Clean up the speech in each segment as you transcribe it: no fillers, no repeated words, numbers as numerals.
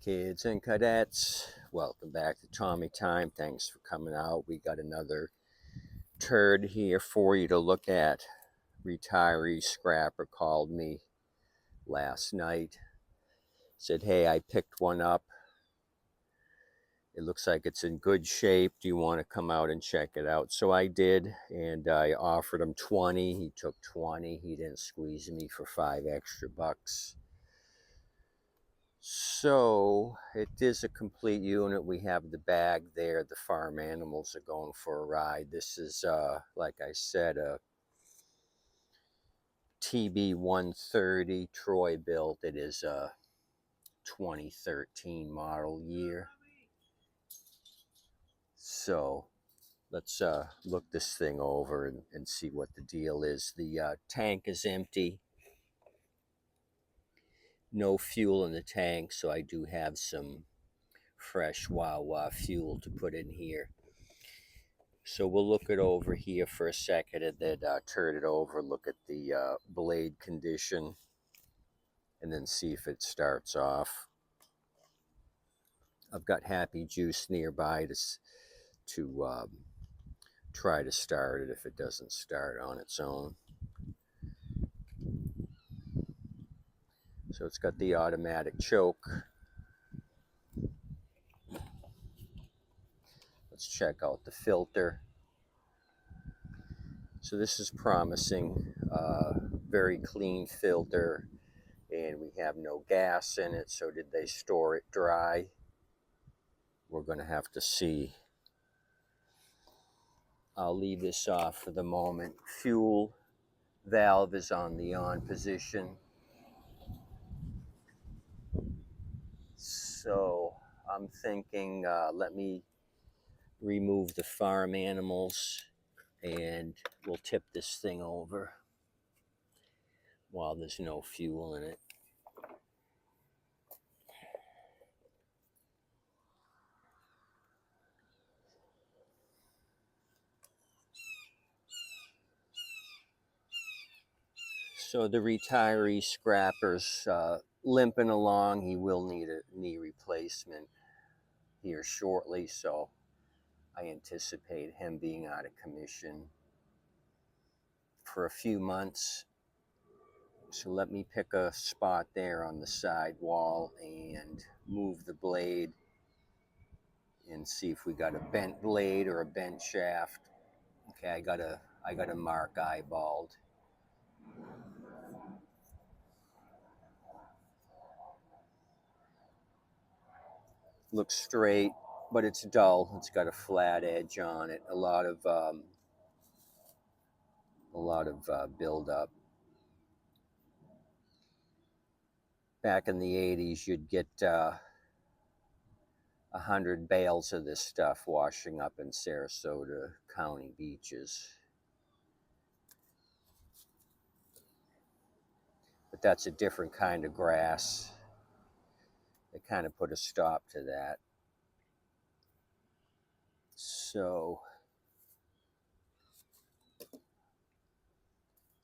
Kids and cadets, welcome back to Tommy Time. Thanks for coming out. We got another turd here for you to look at. Retiree scrapper called me last night. Said, hey, I picked one up. It looks like it's in good shape. Do you want to come out and check it out? So I did, and I offered him 20. He took 20. He didn't squeeze me for $5 extra. So it is a complete unit. We have the bag there. The farm animals are going for a ride. This is, like I said, a TB130 Troy-Bilt. It is a 2013 model year. So let's look this thing over and see what the deal is. The tank is empty. No fuel in the tank, so I do have some fresh Wawa fuel to put in here. So we'll look it over here for a second and then turn it over, look at the blade condition, and then see if it starts off. I've got Happy Juice nearby to try to start it if it doesn't start on its own. So it's got the automatic choke. Let's check out the filter. So this is promising. Very clean filter, and we have no gas in it. So did they store it dry? We're going to have to see. I'll leave this off for the moment. Fuel valve is on the on position. So I'm thinking, let me remove the farm animals and we'll tip this thing over while there's no fuel in it. So the retiree scrapper's limping along. He will need a knee replacement here shortly, so I anticipate him being out of commission for a few months. So let me pick a spot there on the side wall and move the blade and see if we got a bent blade or a bent shaft. Okay, I got a mark eyeballed. Looks straight, but it's dull. It's got a flat edge on it. A lot of buildup. Back in the 80s, you'd get 100 bales of this stuff washing up in Sarasota County beaches. But that's a different kind of grass. They kind of put a stop to that. So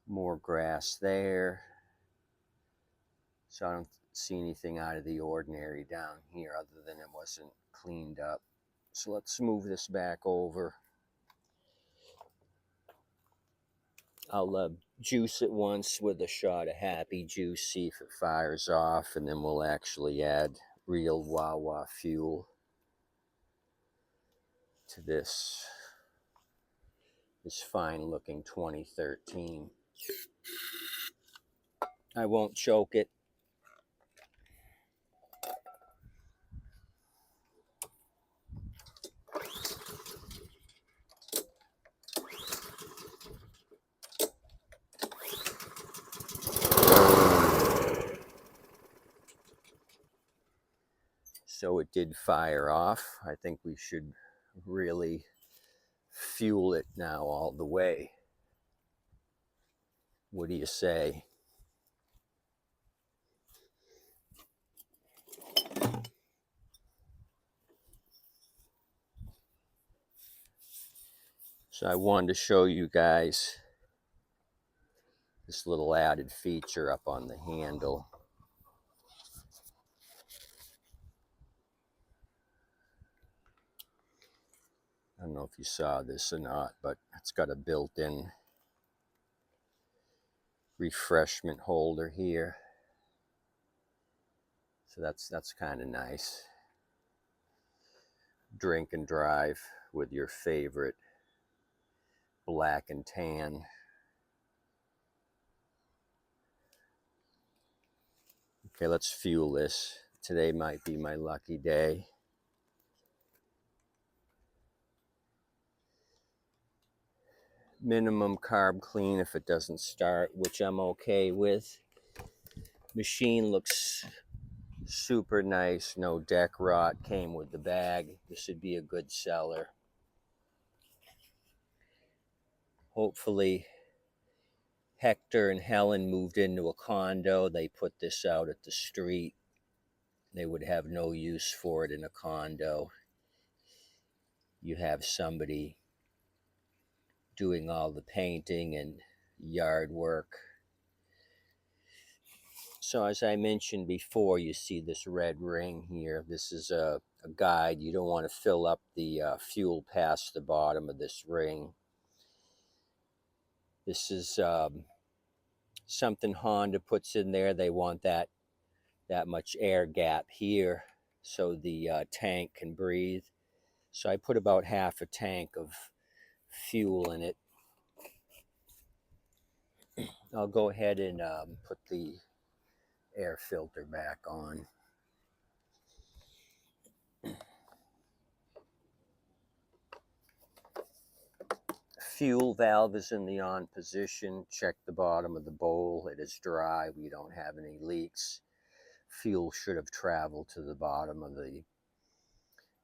more grass there. So I don't see anything out of the ordinary down here other than it wasn't cleaned up. So let's move this back over. I'll juice it once with a shot of Happy Juice, see if it fires off, and then we'll actually add real Wawa fuel to this fine looking 2013. I won't choke it. So it did fire off. I think we should really fuel it now all the way. What do you say? So I wanted to show you guys this little added feature up on the handle. know if you saw this or not, but it's got a built-in refreshment holder here. So that's kind of nice. Drink and drive with your favorite black and tan. Okay, let's fuel this. Today might be my lucky day. Minimum carb clean if it doesn't start, which I'm okay with. Machine looks super nice, no deck rot, came with the bag. This would be a good seller. Hopefully Hector and Helen moved into a condo. They put this out at the street. They would have no use for it in a condo. You have somebody doing all the painting and yard work. So as I mentioned before, you see this red ring here. This is a guide. You don't want to fill up the fuel past the bottom of this ring. This is something Honda puts in there. They want that much air gap here so the tank can breathe. So I put about half a tank of fuel in it. I'll go ahead and put the air filter back on. Fuel valve is in the on position. Check the bottom of the bowl. It is dry. We don't have any leaks. Fuel should have traveled to the bottom of the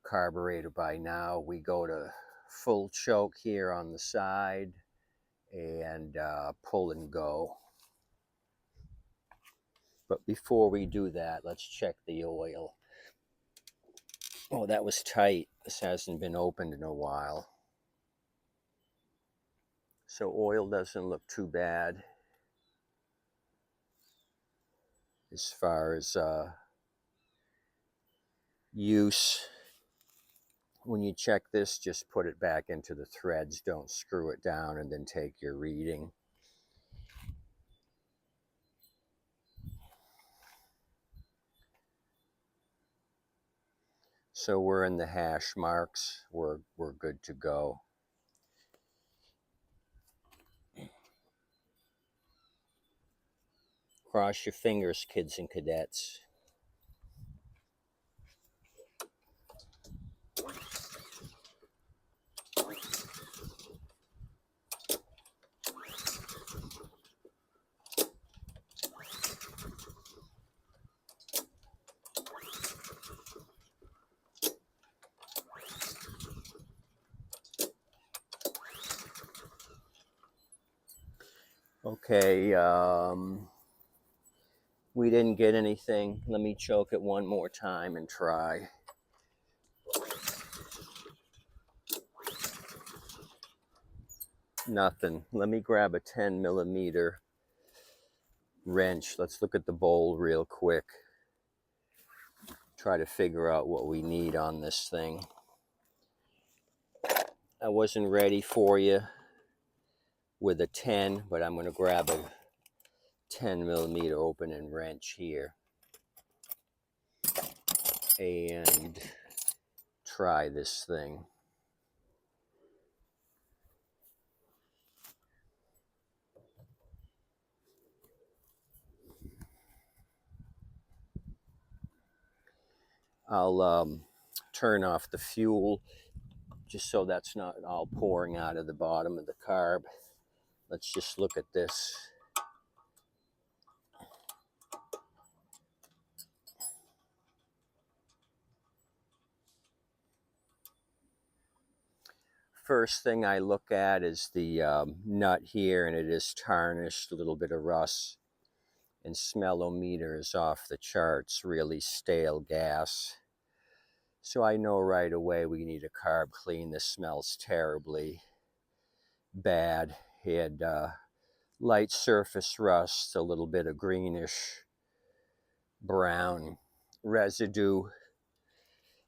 carburetor by now. We go to full choke here on the side and pull and go. But before we do that, let's check the oil. Oh, that was tight. This hasn't been opened in a while. So oil doesn't look too bad as far as use. When you check this, just put it back into the threads. Don't screw it down and then take your reading. So we're in the hash marks. We're good to go. Cross your fingers, kids and cadets. Okay, we didn't get anything. Let me choke it one more time and try. Nothing. Let me grab a 10mm wrench. Let's look at the bowl real quick. Try to figure out what we need on this thing. I wasn't ready for you with a 10, but I'm going to grab a 10mm opening wrench here and try this thing. I'll turn off the fuel just so that's not all pouring out of the bottom of the carb. Let's just look at this. First thing I look at is the nut here, and it is tarnished, a little bit of rust, and smellometer is off the charts, really stale gas. So I know right away we need a carb clean. This smells terribly bad. It had light surface rust, a little bit of greenish brown residue,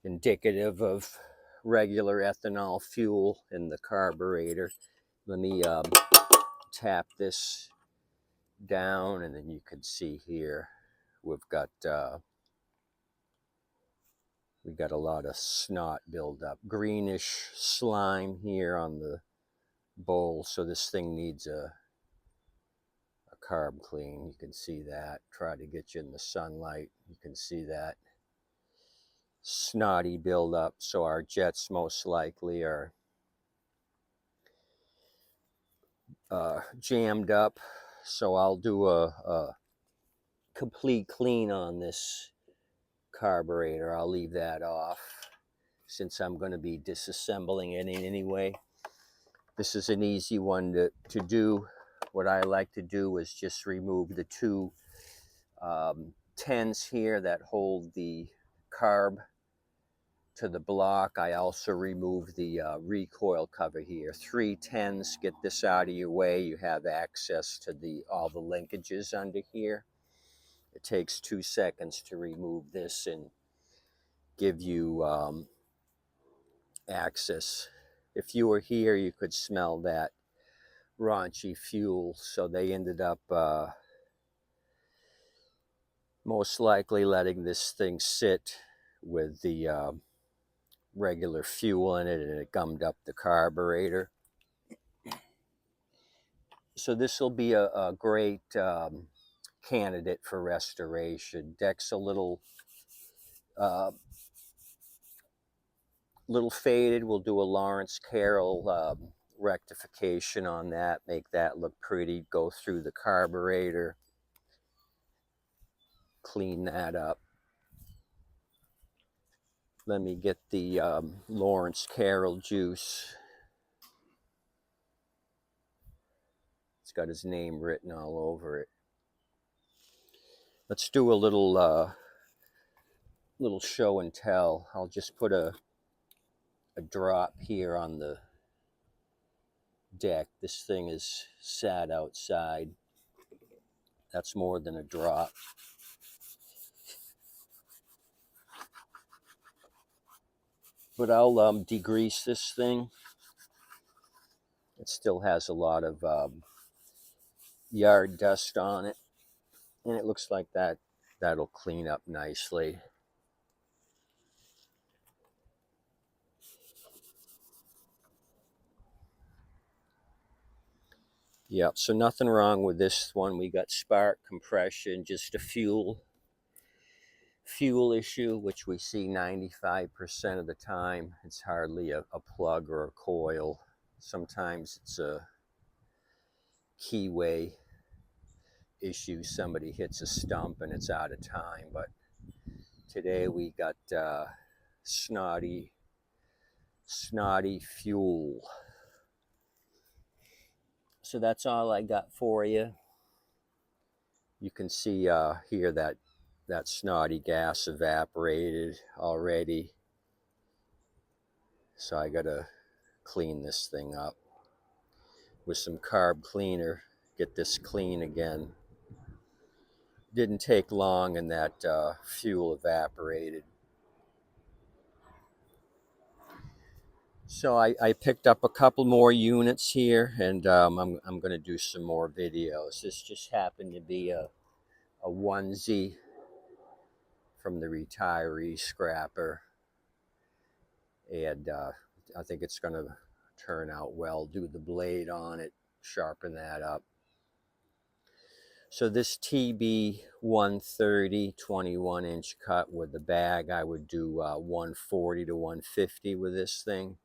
indicative of regular ethanol fuel in the carburetor. Let me tap this down, and then you can see here we've got a lot of snot buildup, greenish slime here on the bowl. So this thing needs a carb clean. You can see that. Try to get you in the sunlight. You can see that snotty buildup. So our jets most likely are jammed up. So I'll do a complete clean on this carburetor. I'll leave that off since I'm going to be disassembling it anyway. This is an easy one to do. What I like to do is just remove the two 10s here that hold the carb to the block. I also remove the recoil cover here. 3 10s, get this out of your way. You have access to all the linkages under here. It takes 2 seconds to remove this and give you access. If you were here, you could smell that raunchy fuel. So they ended up most likely letting this thing sit with the regular fuel in it, and it gummed up the carburetor. So this will be a great candidate for restoration. Deck's a little faded. We'll do a Lawrence Carroll rectification on that, make that look pretty, go through the carburetor, clean that up. Let me get the Lawrence Carroll juice. It's got his name written all over it. Let's do a little show and tell. I'll just put a drop here on the deck. This thing is sat outside. That's more than a drop. But I'll degrease this thing. It still has a lot of yard dust on it, and it looks like that'll clean up nicely. Yep, so nothing wrong with this one. We got spark compression, just a fuel issue, which we see 95% of the time. It's hardly a plug or a coil. Sometimes it's a keyway issue. Somebody hits a stump and it's out of time. But today we got snotty fuel. So that's all I got for you. You can see here that snotty gas evaporated already. So I gotta clean this thing up with some carb cleaner, get this clean again. Didn't take long, and that fuel evaporated. So I picked up a couple more units here, and I'm going to do some more videos. This just happened to be a onesie from the retiree scrapper, and I think it's going to turn out well. Do the blade on it, sharpen that up. So this TB130 21-inch cut with the bag, I would do 140 to 150 with this thing.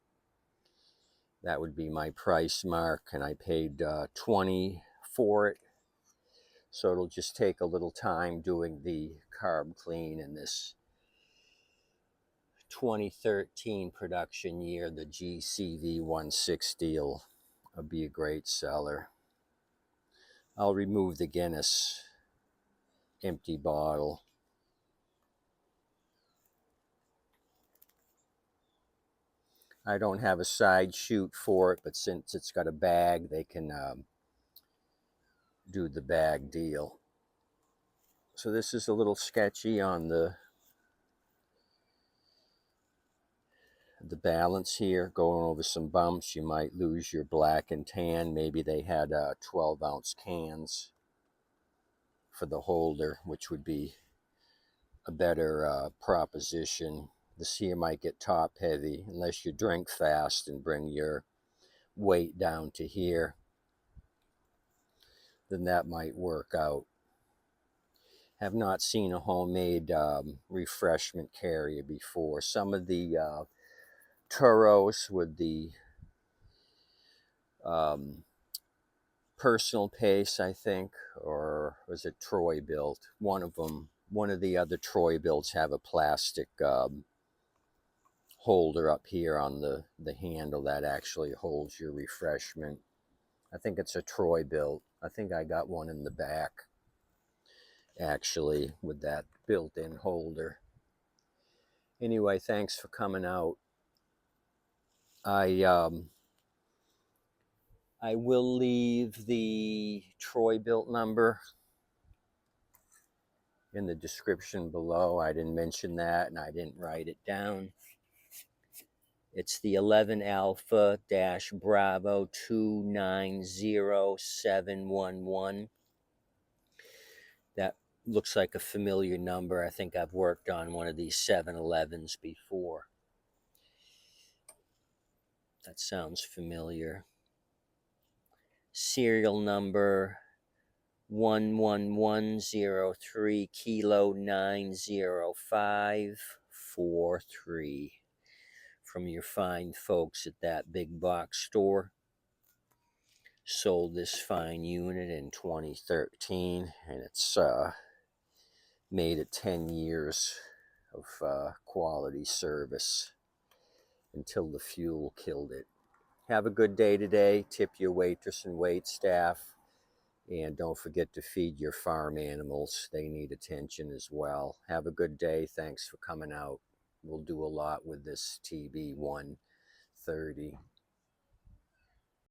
That would be my price mark, and I paid 20 for it. So it'll just take a little time doing the carb clean in this 2013 production year. The GCV 160 will be a great seller. I'll remove the Guinness empty bottle. I don't have a side chute for it, but since it's got a bag, they can do the bag deal. So this is a little sketchy on the the balance here, going over some bumps. You might lose your black and tan. Maybe they had 12-ounce cans for the holder, which would be a better proposition. This here might get top heavy unless you drink fast and bring your weight down to here. Then that might work out. Have not seen a homemade refreshment carrier before. Some of the Turos with the personal pace, I think, or was it Troy-Bilt? One of them, one of the other Troy-Bilts have a plastic holder up here on the handle that actually holds your refreshment. I think it's a Troy-Bilt. I think I got one in the back, actually, with that built-in holder. Anyway, thanks for coming out. I will leave the Troy-Bilt number in the description below. I didn't mention that and I didn't write it down. It's the 11 Alpha Bravo 290711. That looks like a familiar number. I think I've worked on one of these 7-Elevens before. That sounds familiar. Serial number 11103 Kilo 90543 from your fine folks at that big box store. Sold this fine unit in 2013, and it's made it 10 years of quality service until the fuel killed it. Have a good day today. Tip your waitress and wait staff. And don't forget to feed your farm animals. They need attention as well. Have a good day. Thanks for coming out. We'll do a lot with this TB130.